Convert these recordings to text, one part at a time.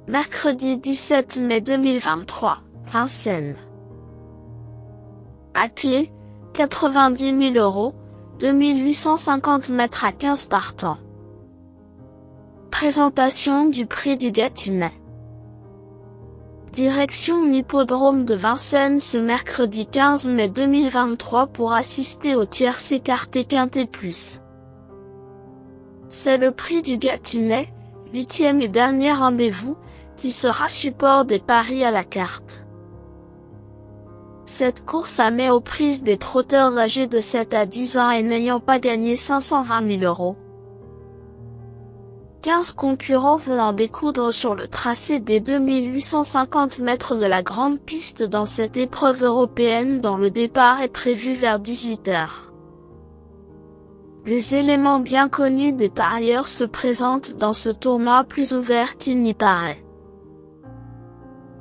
Mercredi 17 mai 2023, Vincennes. À clé, 90 000 €, 2850 mètres à 15 partants. Présentation du prix du Gâtinais. Direction l'hippodrome de Vincennes ce mercredi 15 mai 2023 pour assister au tiercé écarté Quintet Plus. C'est le prix du Gâtinais, 8e et dernier rendez-vous, qui sera support des paris à la carte. Cette course a mis aux prises des trotteurs âgés de 7 à 10 ans et n'ayant pas gagné 520 000 €. 15 concurrents vont en découdre sur le tracé des 2850 mètres de la grande piste dans cette épreuve européenne dont le départ est prévu vers 18 h. Des éléments bien connus des parieurs se présentent dans ce tournoi plus ouvert qu'il n'y paraît.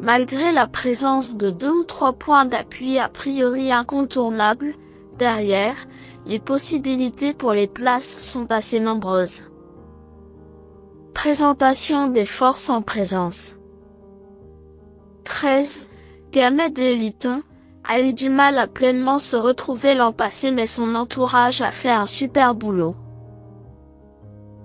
Malgré la présence de 2 ou 3 points d'appui a priori incontournables, derrière, les possibilités pour les places sont assez nombreuses. Présentation des forces en présence. 13. Gamet de Liton a eu du mal à pleinement se retrouver l'an passé mais son entourage a fait un super boulot.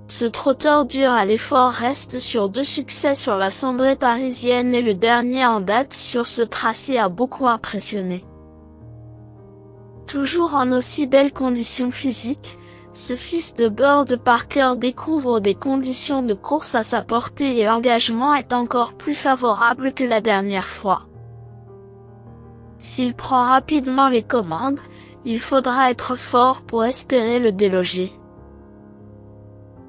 Ce trotteur dur à l'effort reste sur 2 succès sur la cendrée parisienne et le dernier en date sur ce tracé a beaucoup impressionné. Toujours en aussi belles conditions physiques, ce fils de Bird Parker découvre des conditions de course à sa portée et l'engagement est encore plus favorable que la dernière fois. S'il prend rapidement les commandes, il faudra être fort pour espérer le déloger.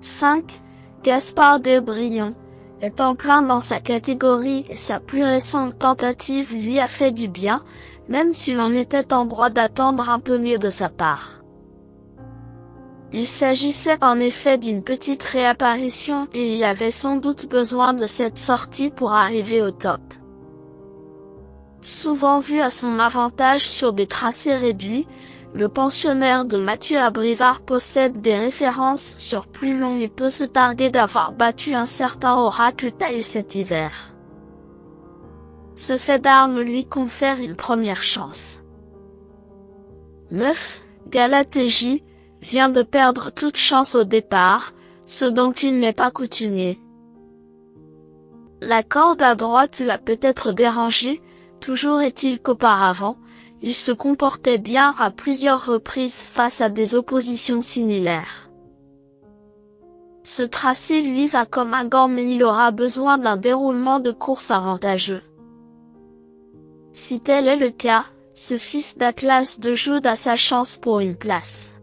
5. Gaspard de Brion est en plein dans sa catégorie et sa plus récente tentative lui a fait du bien, même s'il en était en droit d'attendre un peu mieux de sa part. Il s'agissait en effet d'une petite réapparition et il avait sans doute besoin de cette sortie pour arriver au top. Souvent vu à son avantage sur des tracés réduits, le pensionnaire de Mathieu Abrivard possède des références sur plus long et peut se targuer d'avoir battu un certain Oracle Taille cet hiver. Ce fait d'armes lui confère une première chance. 9. Galatégie vient de perdre toute chance au départ, ce dont il n'est pas coutumier. La corde à droite l'a peut-être dérangé, toujours est-il qu'auparavant, il se comportait bien à plusieurs reprises face à des oppositions similaires. Ce tracé lui va comme un gant mais il aura besoin d'un déroulement de course avantageux. Si tel est le cas, ce fils d'Atlas de Jude a sa chance pour une place.